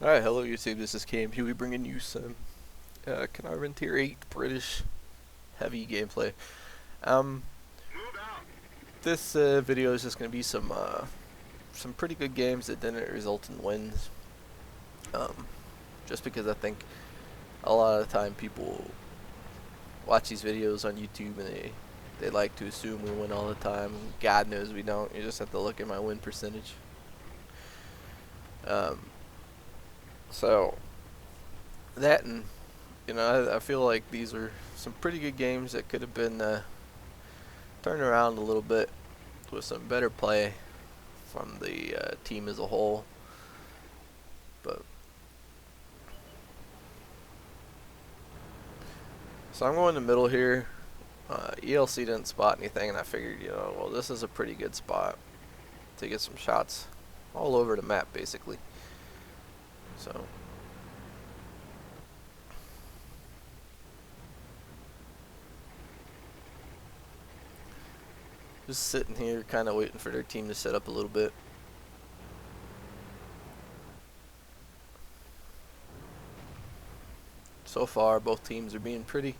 Alright, hello YouTube, this is Kmhuey bringing you some Kmhuey Tier 8 British heavy gameplay. Um, this video is just going to be some pretty good games that didn't result in wins. Just because I think a lot of the time people watch these videos on YouTube and they like to assume we win all the time. God knows we don't. You just have to look at my win percentage. So that, and I feel like these are some pretty good games that could have been turned around a little bit with some better play from the team as a whole. But so I'm going in the middle here. ELC didn't spot anything, and I figured, well, this is a pretty good spot to get some shots all over the map, basically. So just sitting here, kind of waiting for their team to set up a little bit. So far, both teams are being pretty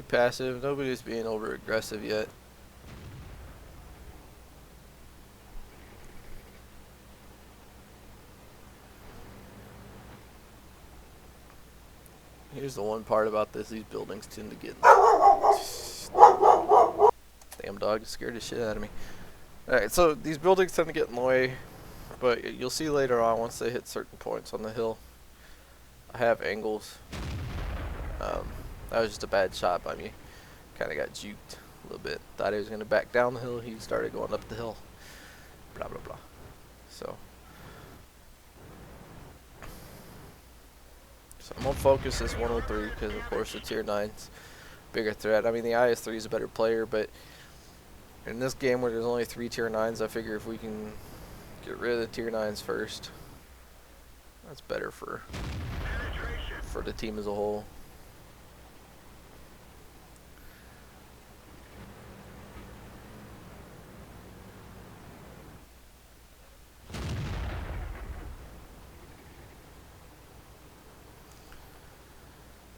passive. Nobody's being over aggressive yet. Here's the one part about this: these buildings tend to get damn dog scared the shit out of me. Alright, so these buildings tend to get in the way, but you'll see later on once they hit certain points on the hill. I have angles. That was just a bad shot by me. Kind of got juked a little bit. Thought he was going to back down the hill. He started going up the hill. Blah, blah, blah. So I'm going to focus this 103 because, of course, the tier 9's bigger threat. I mean, the IS-3 is a better player, but in this game where there's only 3 tier 9's, I figure if we can get rid of the tier 9's first, that's better for the team as a whole.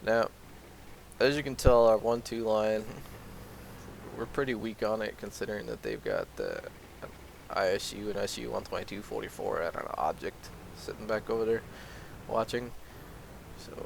Now, as you can tell, our 1-2 line, we're pretty weak on it considering that they've got the ISU and SU 122-44 at an object sitting back over there watching. So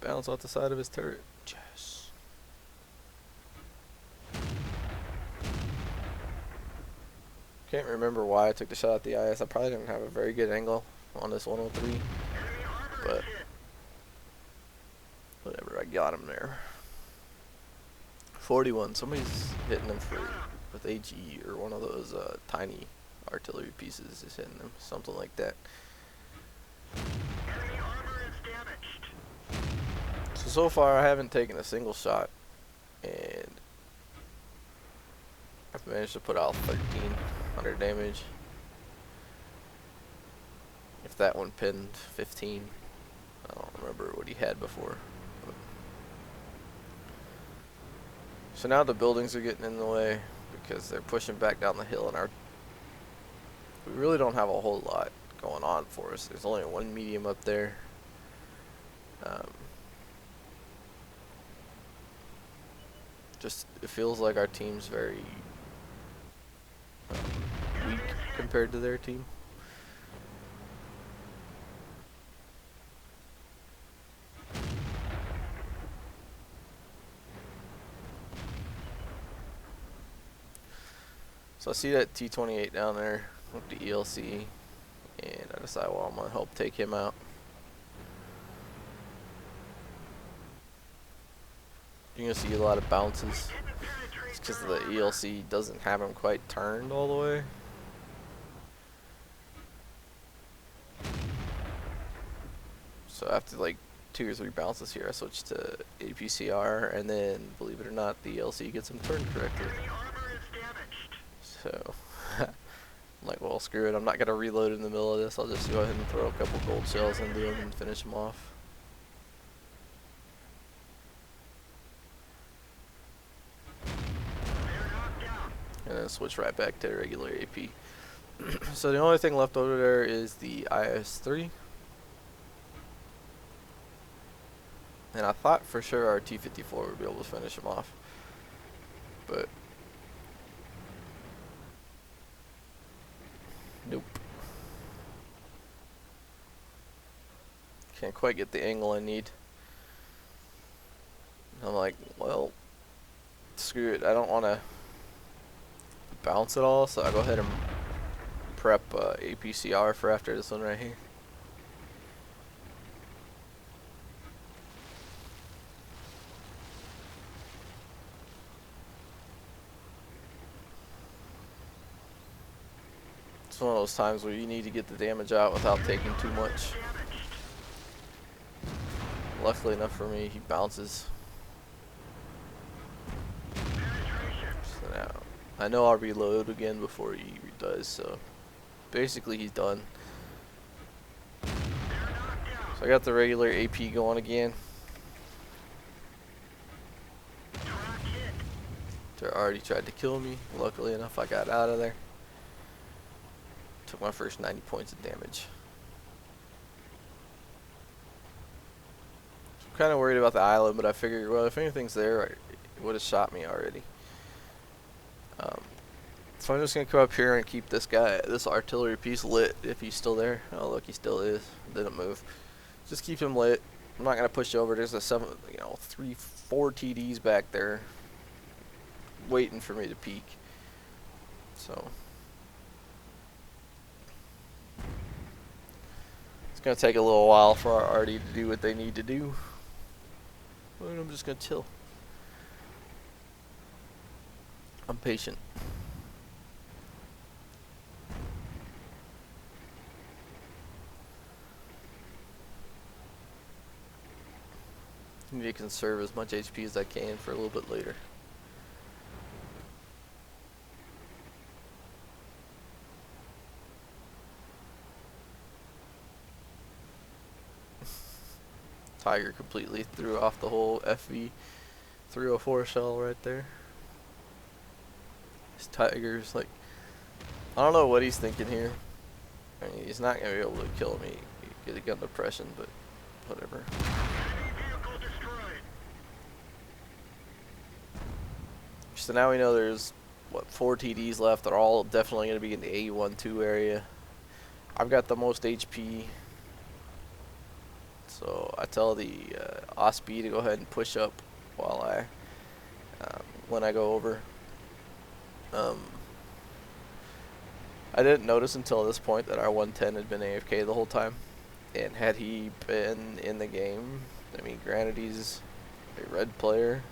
bounce off the side of his turret. Yes. Can't remember why I took the shot at the IS. I probably didn't have a very good angle on this 103, but whatever, I got him there. 41. Somebody's hitting them with AG or one of those tiny artillery pieces is hitting them, something like that. So far I haven't taken a single shot, and I've managed to put out 1300 damage. If that one pinned 15, I don't remember what he had before. But so now the buildings are getting in the way because they're pushing back down the hill, and we really don't have a whole lot going on for us. There's only one medium up there. Just it feels like our team's very weak compared to their team. So I see that T-28 down there with the ELC, and I decide, well, I'm gonna help take him out. You're gonna see a lot of bounces. It's because the ELC doesn't have him quite turned all the way. So after like 2 or 3 bounces here, I switch to APCR, and then, believe it or not, the ELC gets him turned correctly. So I'm like, well, screw it. I'm not gonna reload in the middle of this. I'll just go ahead and throw a couple gold shells into him and finish him off. And then switch right back to regular AP. So the only thing left over there is the IS-3. And I thought for sure our T-54 would be able to finish him off. But nope. Can't quite get the angle I need. I'm like, well, screw it. I don't want to bounce at all, so I'll go ahead and prep APCR for after this one right here. It's one of those times where you need to get the damage out without taking too much. Luckily enough for me, he bounces. So now, I know I'll reload again before he does, so basically he's done. So I got the regular AP going again. They already tried to kill me. Luckily enough, I got out of there. Took my first 90 points of damage. I'm kind of worried about the island, but I figured, well, if anything's there, it would have shot me already. So I'm just going to come up here and keep this artillery piece lit if he's still there. Oh, look, he still is. Didn't move. Just keep him lit. I'm not going to push over. There's a 4 TDs back there waiting for me to peek. So it's going to take a little while for our arty to do what they need to do. But I'm just going to chill. I'm patient. I need to conserve as much HP as I can for a little bit later. Tiger completely threw off the whole FV 304 shell right there. This Tiger's like, I don't know what he's thinking here. I mean, he's not going to be able to kill me. He get a gun depression, but whatever. So now we know there's, what, 4 TDs left. They're all definitely going to be in the A12 area. I've got the most HP. So I tell the OSB to go ahead and push up while when I go over. I didn't notice until this point that our 110 had been AFK the whole time. And had he been in the game, I mean, granted he's a red player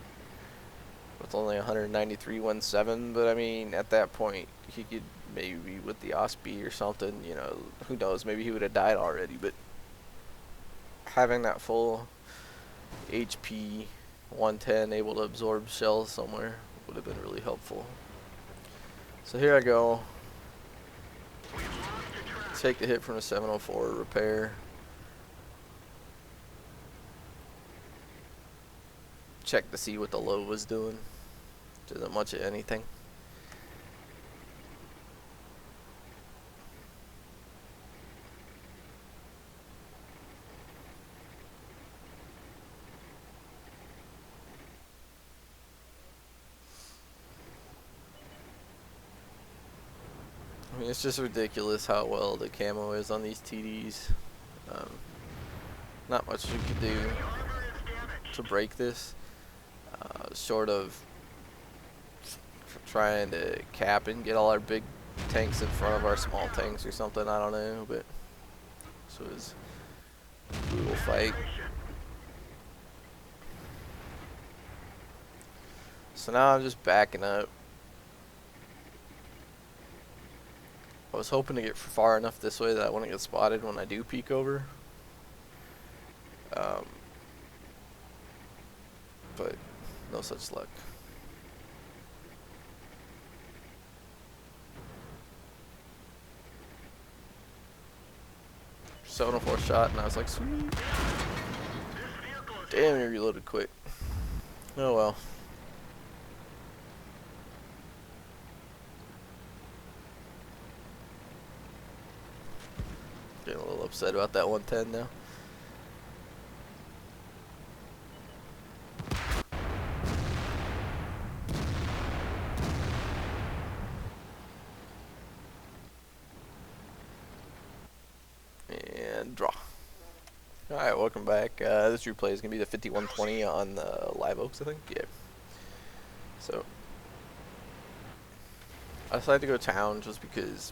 with only 193.17, but I mean, at that point, he could maybe be with the OSB or something, you know, who knows, maybe he would have died already, but having that full HP 110 able to absorb shells somewhere would have been really helpful. So here I go. Take the hit from the 704, repair. Check to see what the low was doing. Isn't much of anything. I mean, it's just ridiculous how well the camo is on these TDs. Not much we could do to break this, short of trying to cap and get all our big tanks in front of our small tanks or something. I don't know, but this was a brutal fight. So now I'm just backing up. I was hoping to get far enough this way that I wouldn't get spotted when I do peek over. But no such luck. 704 shot, and I was like, sweet. Damn, he reloaded quick. Oh well. Getting a little upset about that 110 now. And draw. Alright, welcome back. This replay is going to be the 5120 on Live Oaks, I think. Yeah. So, I decided to go town just because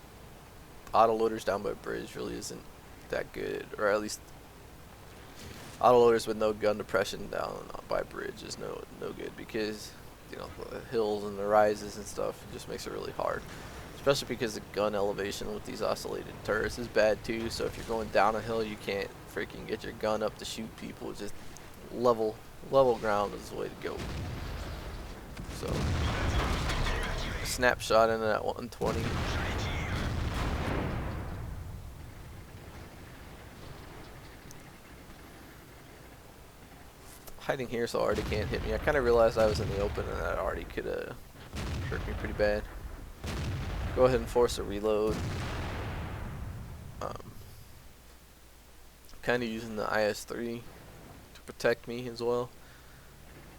autoloaders down by bridge really isn't that good. Or at least, autoloaders with no gun depression down by bridge is no good because, you know, the hills and the rises and stuff, it just makes it really hard. Especially because the gun elevation with these oscillated turrets is bad too, so if you're going down a hill, you can't freaking get your gun up to shoot people. Just level ground is the way to go. So, snapshot into that 120. Hiding here so Artie can't hit me. I kind of realized I was in the open and that Artie could hurt me pretty bad. Go ahead and force a reload. Kind of using the IS-3 to protect me as well.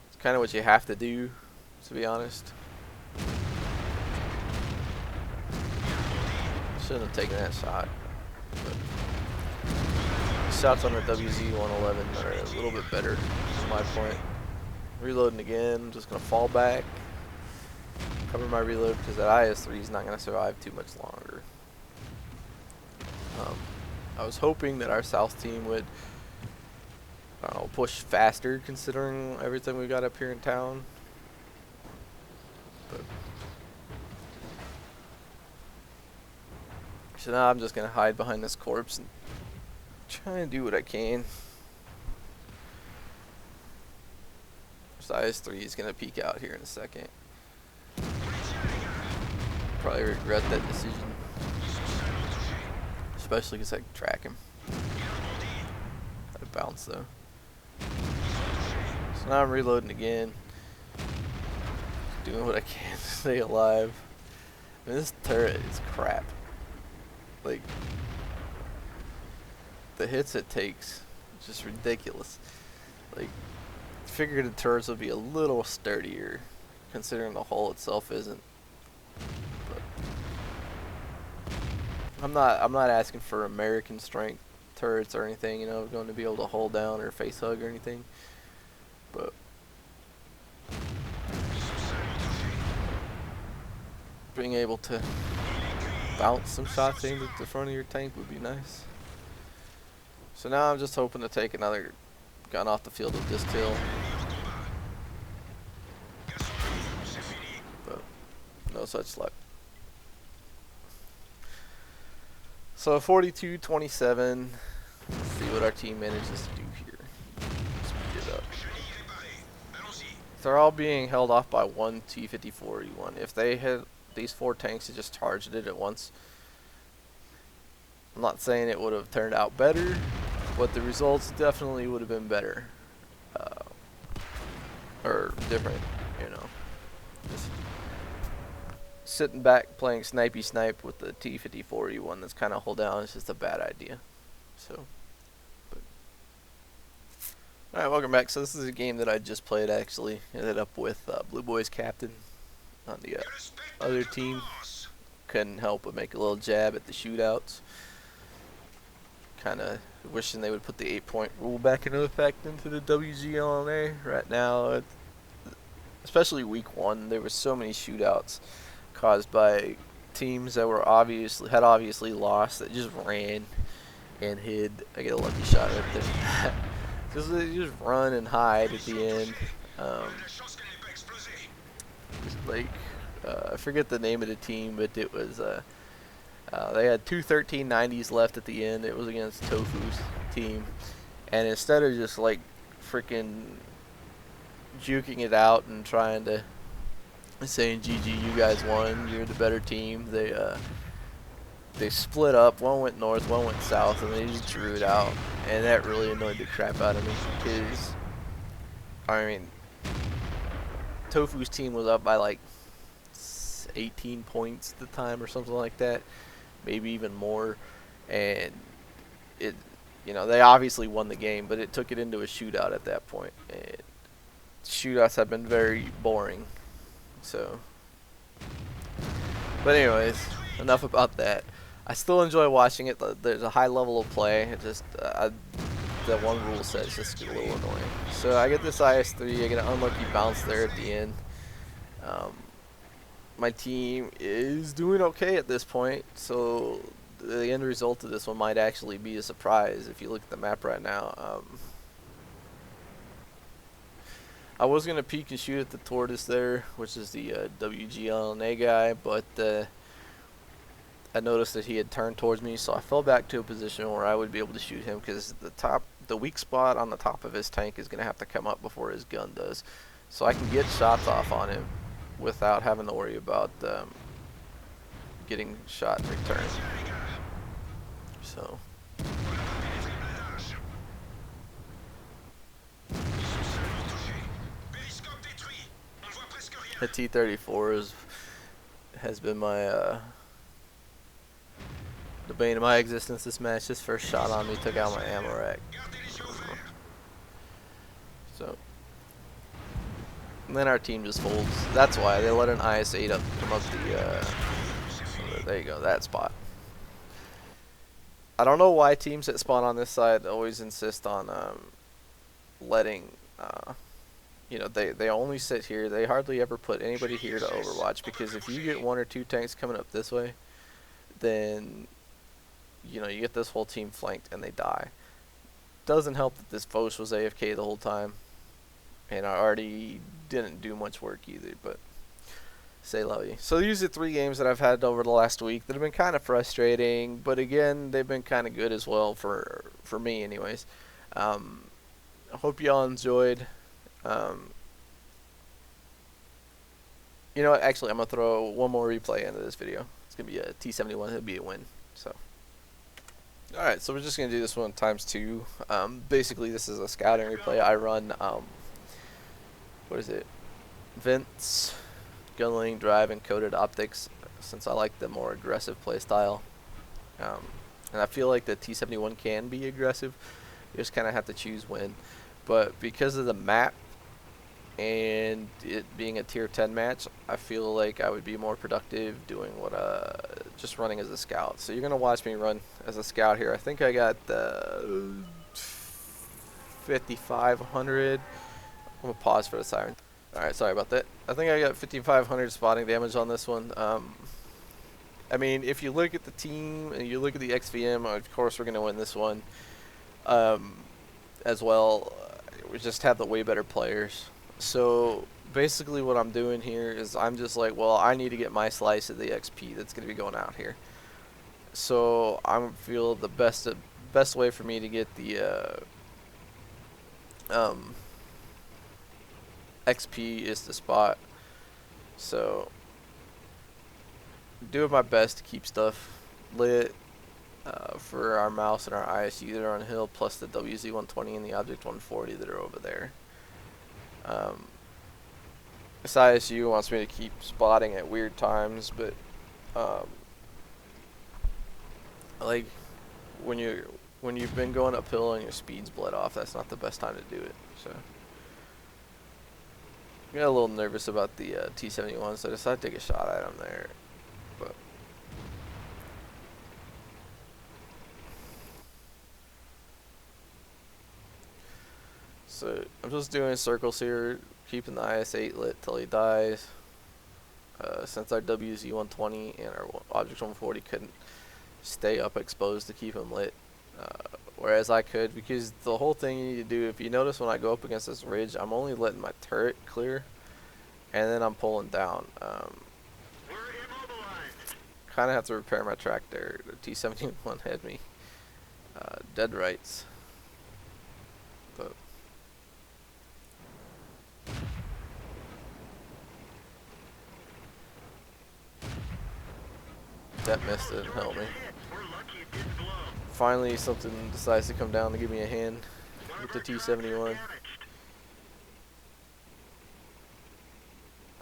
It's kind of what you have to do, to be honest. Shouldn't have taken that shot. But shots on the WZ-111 are a little bit better, from my point. Reloading again, just going to fall back. Cover my reload because that IS-3 is not going to survive too much longer. I was hoping that our South team would push faster considering everything we got up here in town. But so now I'm just going to hide behind this corpse and try and do what I can. This IS-3 is going to peek out here in a second. Probably regret that decision. Especially because I can track him. Had to bounce though. So now I'm reloading again. Doing what I can to stay alive. I mean, this turret is crap. Like, the hits it takes, it's just ridiculous. Like, figured the turrets would be a little sturdier, considering the hull itself isn't. I'm not asking for American strength turrets or anything, you know, going to be able to hold down or face hug or anything. But being able to bounce some shots into the front of your tank would be nice. So now I'm just hoping to take another gun off the field with this kill. But no such luck. So 42-27. Let's see what our team manages to do here. Speed it up. They're all being held off by one T-54E1. If they had these 4 tanks and just charged it at once, I'm not saying it would have turned out better, but the results definitely would have been better. Or different, you know. Just sitting back playing snipey snipe with the T-54E1 that's kind of hold down is just a bad idea. So, alright, welcome back. So this is a game that I just played actually. Ended up with Blue Boys captain on the other team. Couldn't help but make a little jab at the shootouts. Kind of wishing they would put the 8-point rule back into effect into the WGLNA. Right now, especially week 1, there were so many shootouts caused by teams that were had obviously lost that just ran and hid. I get a lucky shot right there. just run and hide at the end. Like I forget the name of the team, but it was they had 2 1390s left at the end. It was against Tofu's team, and instead of just like freaking juking it out and trying to saying GG, you guys won, you're the better team, they they split up. One went north, one went south, and they just drew it out. And that really annoyed the crap out of me because, I mean, Tofu's team was up by like 18 points at the time or something like that, maybe even more. And it, you know, they obviously won the game, but it took it into a shootout at that point. And shootouts have been very boring. So, but anyways, enough about that. I still enjoy watching it. There's a high level of play. It just the one rule set is just a little annoying. So I get this IS-3. I get an unlucky bounce there at the end. My team is doing okay at this point, so the end result of this one might actually be a surprise if you look at the map right now. I was going to peek and shoot at the Tortoise there, which is the WGLNA guy, but I noticed that he had turned towards me, so I fell back to a position where I would be able to shoot him because the weak spot on the top of his tank is going to have to come up before his gun does. So I can get shots off on him without having to worry about getting shot in return. So. The T-34 has been my the bane of my existence this match. His first shot on me took out my ammo rack. So, and then our team just folds. That's why they let an IS-8 come up the there you go, that spot. I don't know why teams that spawn on this side always insist on letting you know, they only sit here. They hardly ever put anybody here to overwatch, because if you get 1 or 2 tanks coming up this way, then, you know, you get this whole team flanked and they die. Doesn't help that this Foch was AFK the whole time, and I already didn't do much work either, but say la vie. So these are 3 games that I've had over the last week that have been kind of frustrating, but again, they've been kind of good as well for me anyways. I hope y'all enjoyed. You know what, actually I'm going to throw one more replay into this video. It's going to be a T-71, it'll be a win. So, alright, so we're just going to do this one times 2. Basically this is a scouting replay. I run, what is it, Vents, Gunling, Drive, and Coded Optics, since I like the more aggressive play style. And I feel like the T-71 can be aggressive. You just kind of have to choose when. But because of the map, and it being a tier 10 match, I feel like I would be more productive doing what just running as a scout. So you're gonna watch me run as a scout here. I think I got the 5500. I'm gonna pause for the siren. Alright, sorry about that. I think I got 5500 spotting damage on this one. I mean, if you look at the team and you look at the XVM, of course we're gonna win this one as well. We just have the way better players. So basically what I'm doing here is I'm just like, well, I need to get my slice of the XP that's going to be going out here. So I feel the best way for me to get the XP is to spot. So doing my best to keep stuff lit for our mouse and our ISU that are on hill, plus the WZ-120 and the Object 140 that are over there. This ISU wants me to keep spotting at weird times, but like when you've been going uphill and your speed's bled off, that's not the best time to do it. So I got a little nervous about the T-71, so I decided to take a shot at him there. But so I'm just doing circles here, keeping the IS-8 lit till he dies. Since our WZ-120 and our Object 140 couldn't stay up exposed to keep him lit, whereas I could, because the whole thing you need to do, if you notice when I go up against this ridge, I'm only letting my turret clear, and then I'm pulling down. Kind of have to repair my track there. The T-71 had me dead rights. But that missed, didn't help me. finally something decides to come down to give me a hand with the T-71.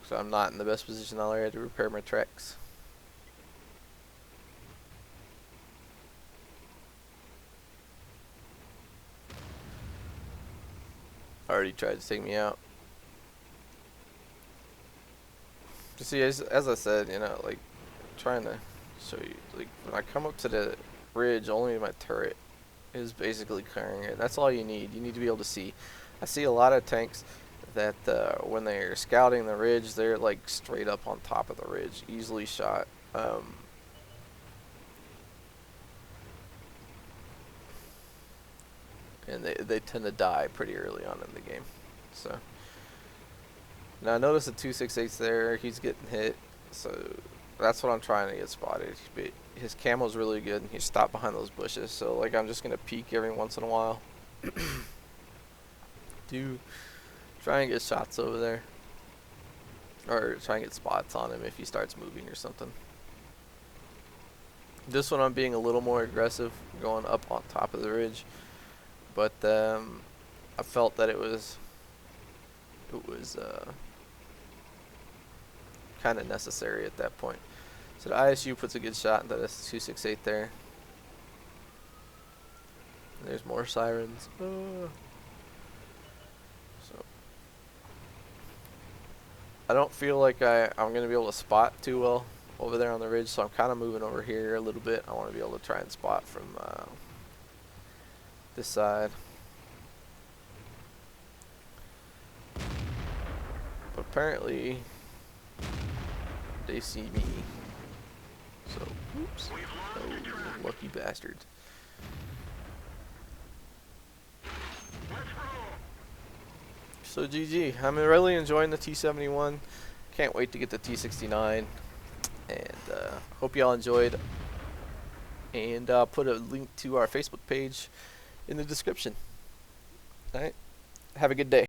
So I'm not in the best position already to repair my tracks. Already tried to take me out. You see, as I said, you know, like, trying to show you, like, when I come up to the ridge, only my turret is basically clearing it. That's all you need. You need to be able to see. I see a lot of tanks that when they're scouting the ridge, they're like straight up on top of the ridge, easily shot. And they tend to die pretty early on in the game. So now I notice the 268's there. He's getting hit. So that's what I'm trying to get spotted. But his camo's really good, and he's stopped behind those bushes. So like I'm just gonna peek every once in a while. Do try and get shots over there, or try and get spots on him if he starts moving or something. This one I'm being a little more aggressive, going up on top of the ridge. But I felt that it was kind of necessary at that point. So the ISU puts a good shot into this 268 there. And there's more sirens. So I don't feel like I'm going to be able to spot too well over there on the ridge, so I'm kind of moving over here a little bit. I want to be able to try and spot from this side. But apparently they see me. So, oops. Oh, lucky bastards. So GG. I'm really enjoying the T-71. Can't wait to get the T-69. And hope y'all enjoyed. And I'll put a link to our Facebook page in the description. Alright. Have a good day.